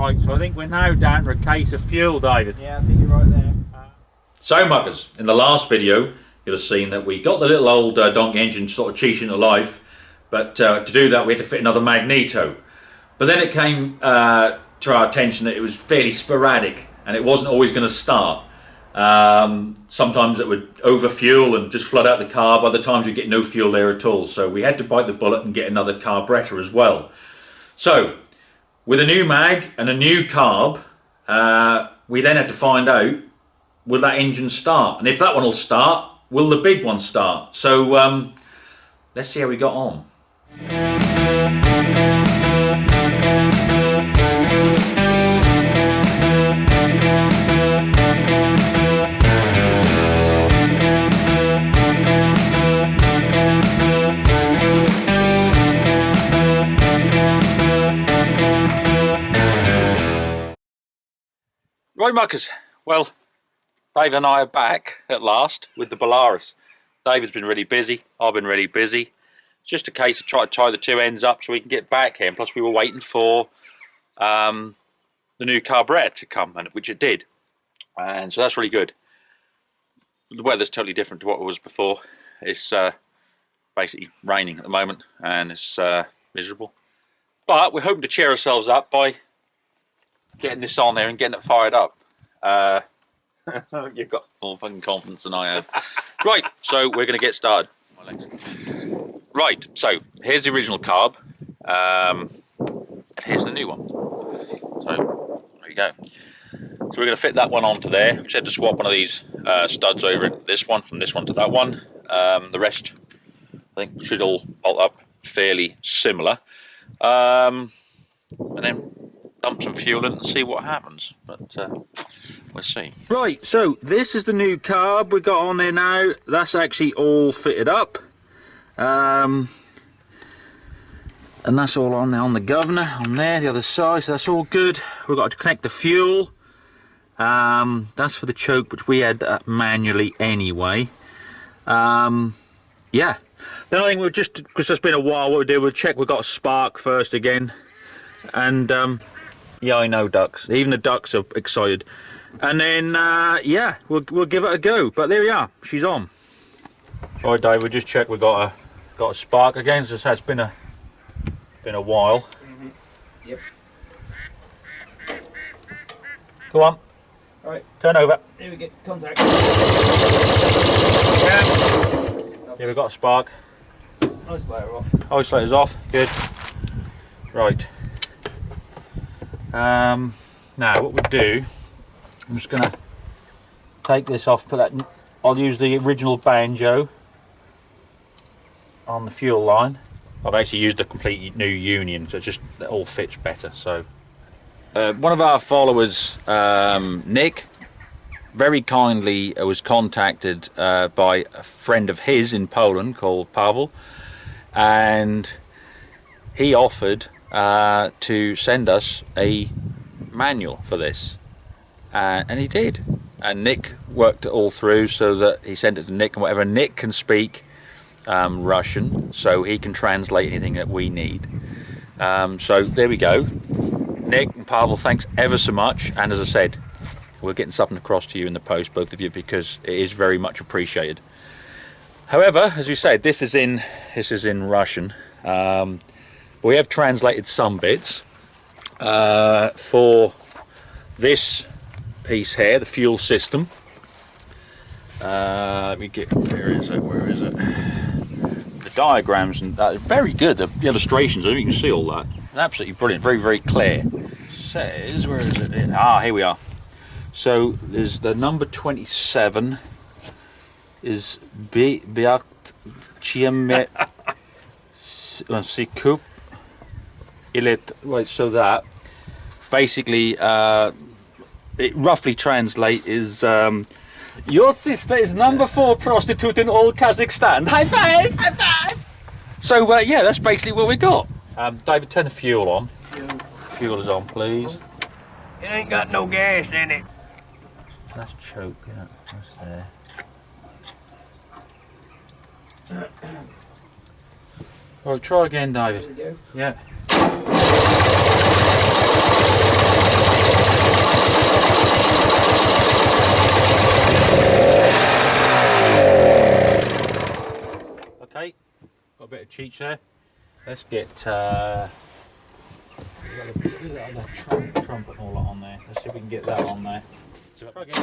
Right, so I think we're now down to a case of fuel, David. Yeah, I think you're right there. So muckers, in the last video you'll have seen that we got the little old donkey engine sort of cheating to life, but to do that we had to fit another magneto. But then it came to our attention that it was fairly sporadic and it wasn't always going to start. Sometimes it would overfuel and just flood out the carb. Other times we'd get no fuel there at all. So we had to bite the bullet and get another carburetor as well. So with a new mag and a new carb, we then had to find out, will that engine start? And if that one will start, will the big one start? So let's see how we got on. Right, muckers. Well, Dave and I are back at last with the Belarus. David's been really busy. I've been really busy. It's just a case of trying to tie the two ends up so we can get back here. And plus, we were waiting for the new carburetor to come, which it did. And so that's really good. The weather's totally different to what it was before. It's basically raining at the moment, and it's miserable. But we're hoping to cheer ourselves up by getting this on there and getting it fired up. You've got more fucking confidence than I have. Right, so we're going to get started. Right, so here's the original carb, and here's the new one. So there you go. So we're going to fit that one onto there. We had to swap one of these studs over it. This one from this one to that one. The rest, I think, should all bolt up fairly similar. And then dump some fuel in and see what happens, but we'll see. Right, so this is the new carb we got on there now. That's actually all fitted up, and that's all on there on the governor on there, the other side, so that's all good. We've got to connect the fuel. That's for the choke, which we had manually anyway. Yeah, then I think we'll just, because it's been a while, what we do, we'll check we've got a spark first again, and yeah, I know, ducks. Even the ducks are excited. And then, yeah, we'll give it a go. But there we are. She's on. All right, Dave. We'll just check we've got a spark again. So it's been a while. Mm-hmm. Yep. Go on. All right. Turn over. Here we get contact. Yeah. Yeah, we've got a spark. Isolator off. Isolator's off. Good. Right. Now what we'll do, I'm just going to take this off, put that, I'll use the original banjo on the fuel line. I've actually used a complete new union, so it all fits better. So one of our followers, Nick, very kindly was contacted by a friend of his in Poland called Pavel, and he offered to send us a manual for this, and he did, and Nick worked it all through so that he sent it to Nick, and whatever. Nick can speak Russian, so he can translate anything that we need. So there we go. Nick and Pavel, thanks ever so much, and as I said, we're getting something across to you in the post, both of you, because it is very much appreciated. However, as we said, this is in Russian. We have translated some bits for this piece here, the fuel system. Let me get, where is it? The diagrams and that are very good. The illustrations, I think you can see all that. Absolutely brilliant, very, very clear. It says, where is it? Here we are. So there's the number 27 is Beat Chieme Sikup. Right, so that basically it roughly translates is your sister is number 4 prostitute in all Kazakhstan. High five! High five! So yeah, that's basically what we got. David, turn the fuel on. Fuel is on, please. It ain't got no gas in it. That's choke, yeah, that's there. Right, try again, David. There we go. Yeah. of cheech there. Let's get the trumpet and all that on there. Let's see if we can get that on there. So try again.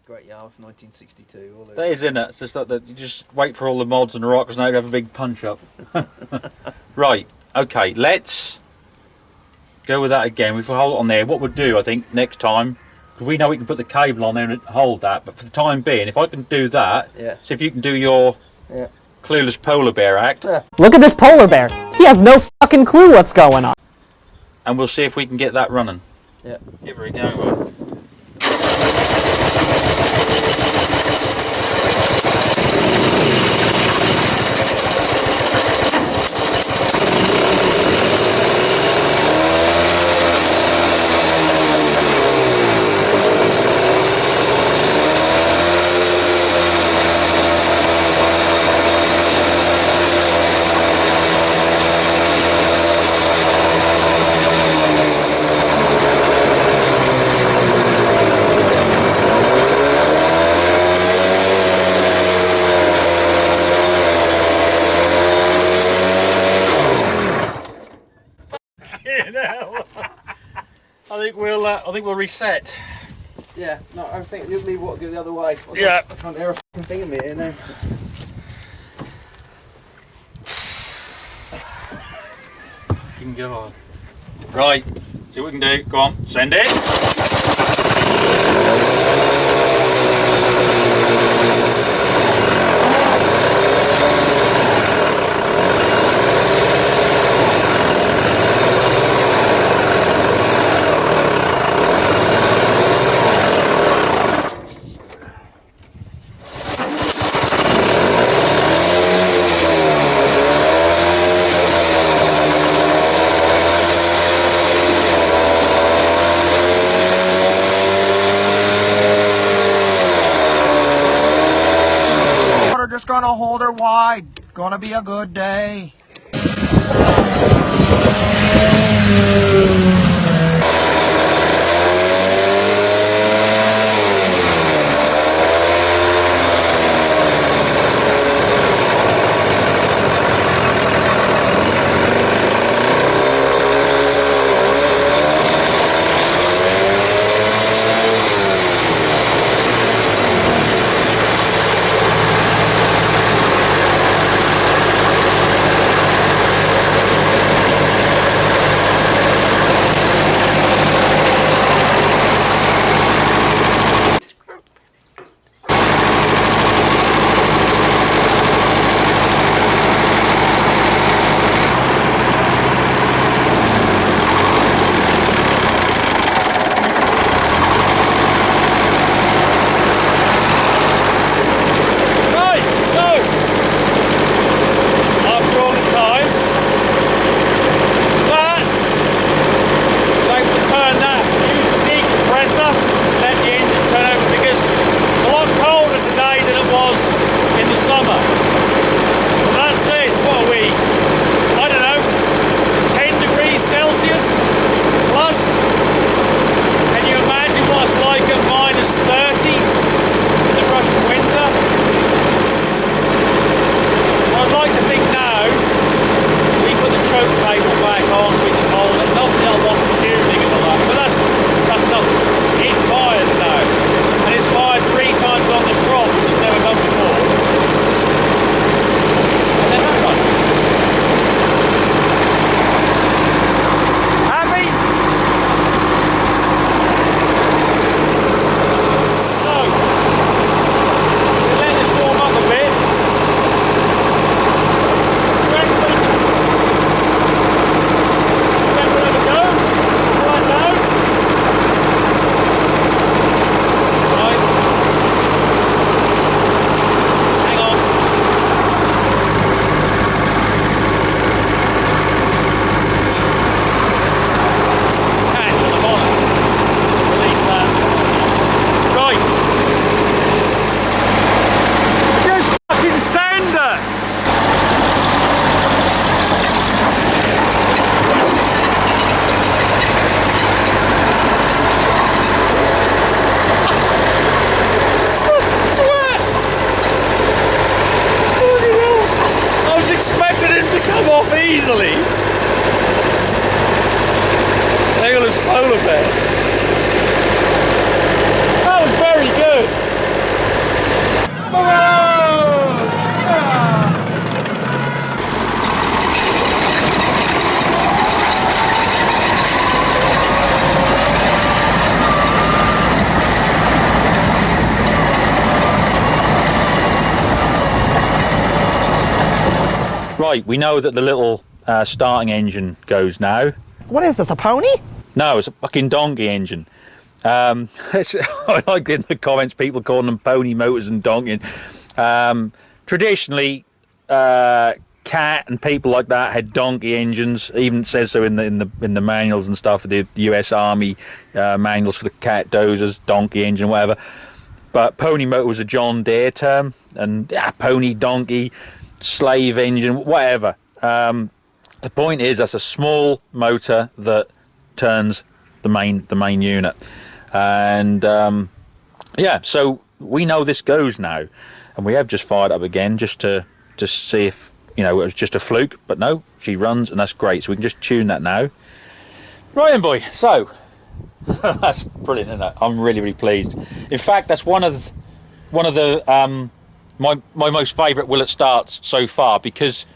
Great Yarmouth 1962. All That is, isn't it? It's just like that. You just wait for all the mods and the rockers now to have a big punch up. Right. Okay. Let's go with that again. If we hold it on there, what we'll do, I think, next time, because we know we can put the cable on there and hold that. But for the time being, if I can do that, see if you can do your clueless polar bear act. Look at this polar bear. He has no fucking clue what's going on. And we'll see if we can get that running. Yeah. Give her a go. I think we'll reset. Yeah, no, I think you'll leave what go the other way. Yeah. I can't hear a fucking thing in me here now. Fucking go on. Right, see what we can do. Go on, send it. Just gonna hold her wide. Gonna be a good day. Right, we know that the little starting engine goes now. What is this, a pony? No, it's a fucking donkey engine. I like in the comments people calling them pony motors and donkey. Traditionally, Cat and people like that had donkey engines. Even says so in the manuals and stuff. The U.S. Army manuals for the Cat dozers, donkey engine, whatever. But pony motor was a John Deere term, and pony, donkey, slave engine, whatever. The point is that's a small motor that turns the main unit, and yeah. So we know this goes now, and we have just fired up again just to see if it was just a fluke. But no, she runs, and that's great. So we can just tune that now. Right then, boy. So that's brilliant, isn't it? I'm really pleased. In fact, that's one of the my most favourite Willet starts so far, because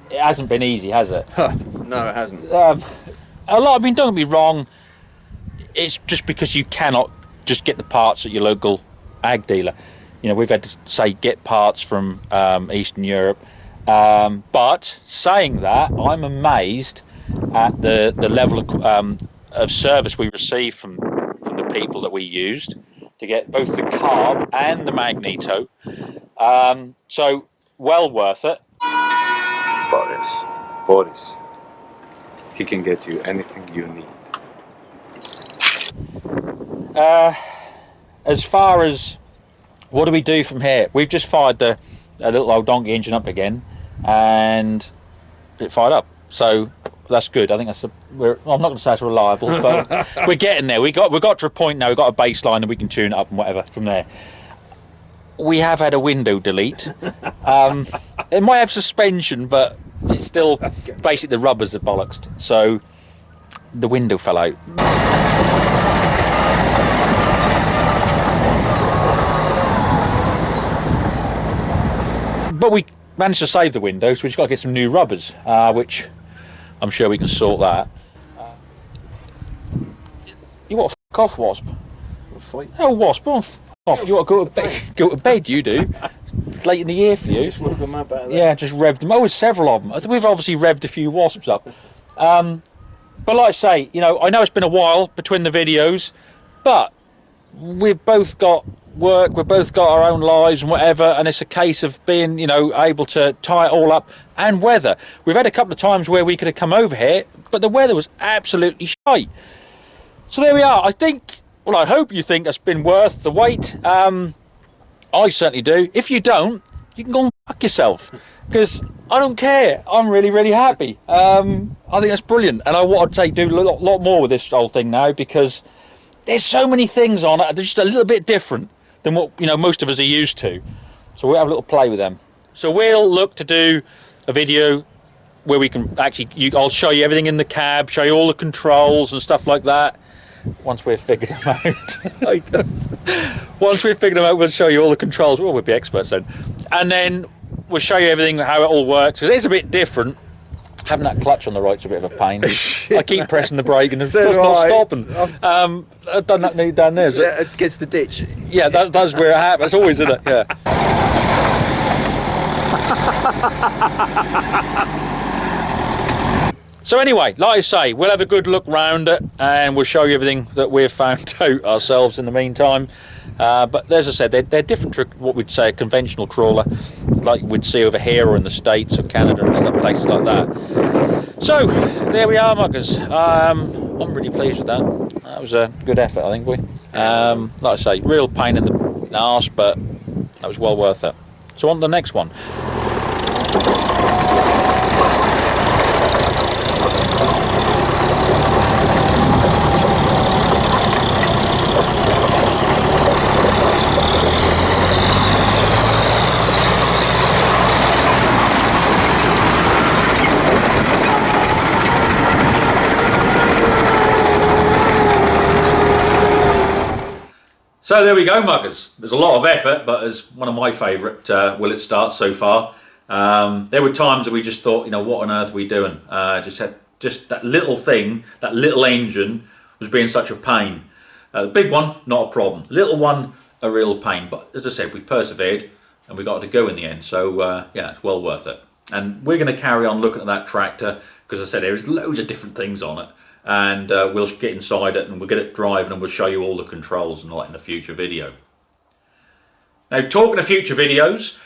it hasn't been easy, has it? No, it hasn't. A lot. I mean, don't get me wrong. It's just because you cannot just get the parts at your local ag dealer. We've had to say get parts from Eastern Europe. But saying that, I'm amazed at the level of service we receive from the people that we used to get both the carb and the magneto. So well worth it. Boris, he can get you anything you need. As far as what do we do from here, we've just fired a little old donkey engine up again, and it fired up. So that's good. I think that's I'm not going to say it's reliable, but we're getting there. We got to a point now. We've got a baseline, and we can tune it up and whatever from there. We have had a window delete. It might have suspension, but it's still basically the rubbers are bollocksed. So the window fell out. But we managed to save the window, so we've just got to get some new rubbers, which I'm sure we can sort that. You want to f*** off, Wasp? Oh, Wasp, go on, f*** off. You want to go to bed? Go to bed, you do. It's late in the year for you. Just woke them up out of there. Yeah, just revved them. Oh, there's several of them. We've obviously revved a few Wasps up. But like I say, I know it's been a while between the videos, but we've both got work, we've both got our own lives and whatever, and it's a case of being, able to tie it all up, and weather. We've had a couple of times where we could have come over here, but the weather was absolutely shite. So there we are. I hope you think that's been worth the wait. I certainly do. If you don't, you can go and fuck yourself, because I don't care. I'm really happy. I think that's brilliant, and I want to do a lot more with this whole thing now, because there's so many things on it. They're just a little bit different than what most of us are used to. So we'll have a little play with them. So we'll look to do a video where we can actually, I'll show you everything in the cab, show you all the controls and stuff like that. Once we've figured them out. Once we've figured them out, we'll show you all the controls. Well, we'll be experts then. And then we'll show you everything, how it all works. Because it is a bit different. Having that clutch on the right's a bit of a pain. I keep pressing the brake and it's just not stopping. I've done that down there. It gets the ditch. Yeah, that's where it happens. That's always, isn't it? Yeah. So anyway, like I say, we'll have a good look round it, and we'll show you everything that we've found out ourselves in the meantime. But as I said, they're different to what we'd say a conventional trawler, like we'd see over here or in the States or Canada and stuff, places like that. So there we are, muckers. I'm really pleased with that. That was a good effort, I think, boy. Like I say, real pain in the arse, but that was well worth it. So on to the next one. So there we go, muckers. There's a lot of effort, but as one of my favourite Willet starts so far. There were times that we just thought, what on earth are we doing? Just that little thing, that little engine was being such a pain. The big one, not a problem. Little one, a real pain. But as I said, we persevered and we got to go in the end. So yeah, it's well worth it. And we're going to carry on looking at that tractor because I said there's loads of different things on it, and we'll get inside it and we'll get it driving and we'll show you all the controls and all that in a future video. Now, talking of future videos,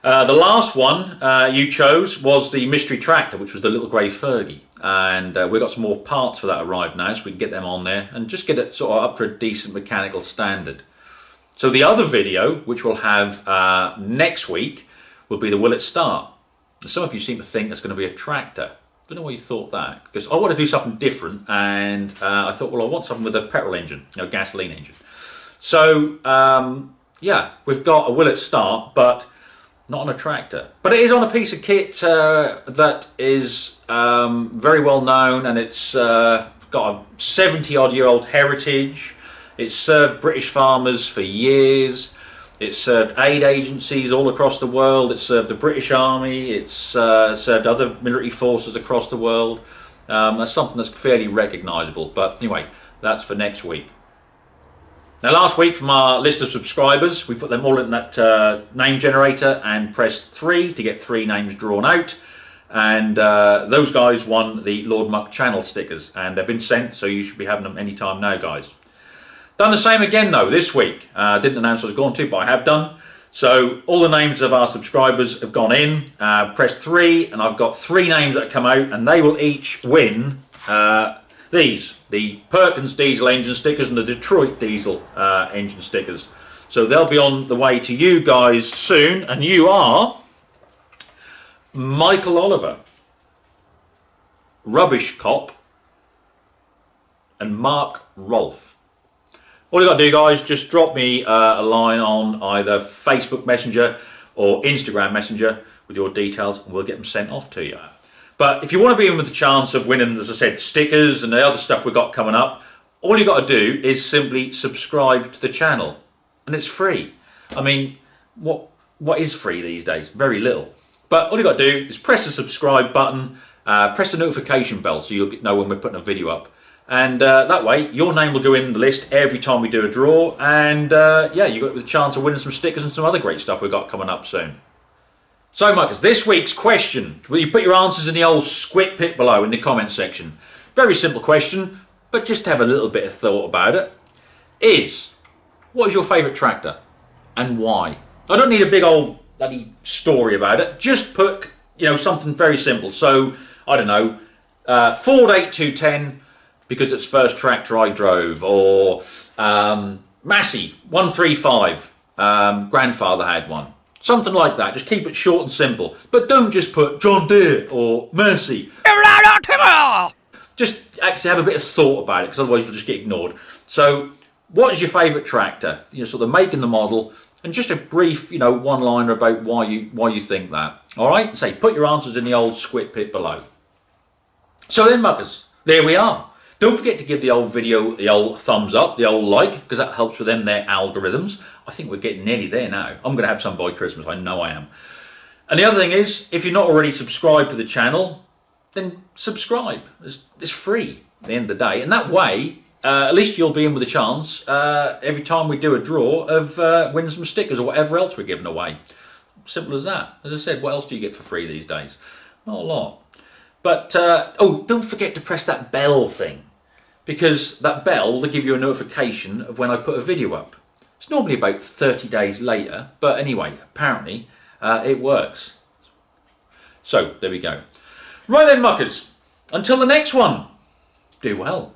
the last one you chose was the mystery tractor, which was the little grey Fergie, and we've got some more parts for that arrived now, so we can get them on there and just get it sort of up to a decent mechanical standard. So the other video, which we'll have next week, will be the Will It Start. Some of you seem to think it's going to be a tractor. Don't know why you thought that, because I want to do something different, and I thought, well, I want something with a petrol engine, gasoline engine. So yeah, we've got a Will It Start, but not on a tractor. But it is on a piece of kit that is very well known, and it's got a 70-odd-year-old heritage. It's served British farmers for years. It's served aid agencies all across the world. It's served the British Army. It's served other military forces across the world. That's something that's fairly recognisable. But anyway, that's for next week. Now, last week from our list of subscribers, we put them all in that name generator and pressed 3 to get 3 names drawn out. And those guys won the Lord Muck channel stickers, and they've been sent, so you should be having them anytime now, guys. Done the same again though this week. Didn't announce I was going to, but I have done. So all the names of our subscribers have gone in, pressed 3, and I've got 3 names that have come out, and they will each win these, the Perkins diesel engine stickers and the Detroit diesel engine stickers. So they'll be on the way to you guys soon, and you are Michael Oliver, Rubbish Cop, and Mark Rolfe. All you got to do, guys, just drop me a line on either Facebook Messenger or Instagram Messenger with your details, and we'll get them sent off to you. But if you want to be in with the chance of winning, as I said, stickers and the other stuff we've got coming up, all you got to do is simply subscribe to the channel, and it's free. I mean, what is free these days? Very little. But all you got to do is press the subscribe button, press the notification bell so you'll know when we're putting a video up. And that way, your name will go in the list every time we do a draw. And yeah, you got the chance of winning some stickers and some other great stuff we've got coming up soon. So, Muckers, this week's question. Will you put your answers in the old squid pit below in the comments section? Very simple question, but just have a little bit of thought about it. What is your favourite tractor and why? I don't need a big old bloody story about it. Just put, something very simple. So, I don't know, Ford 8210. Because it's first tractor I drove, or Massey 135, grandfather had one. Something like that. Just keep it short and simple. But don't just put John Deere or Mercy. Just actually have a bit of thought about it, because otherwise you'll just get ignored. So, what is your favourite tractor? Sort of make and the model, and just a brief, one-liner about why you think that. All right? Say, put your answers in the old squid pit below. So then, Muckers, there we are. Don't forget to give the old video the old thumbs up, the old like, because that helps with their algorithms. I think we're getting nearly there now. I'm going to have some by Christmas, I know I am. And the other thing is, if you're not already subscribed to the channel, then subscribe. It's free at the end of the day. And that way, at least you'll be in with a chance every time we do a draw of winning some stickers or whatever else we're giving away. Simple as that. As I said, what else do you get for free these days? Not a lot. But, oh, don't forget to press that bell thing, because that bell will give you a notification of when I put a video up. It's normally about 30 days later, but anyway, apparently it works. So, there we go. Right then, Muckers, until the next one, do well.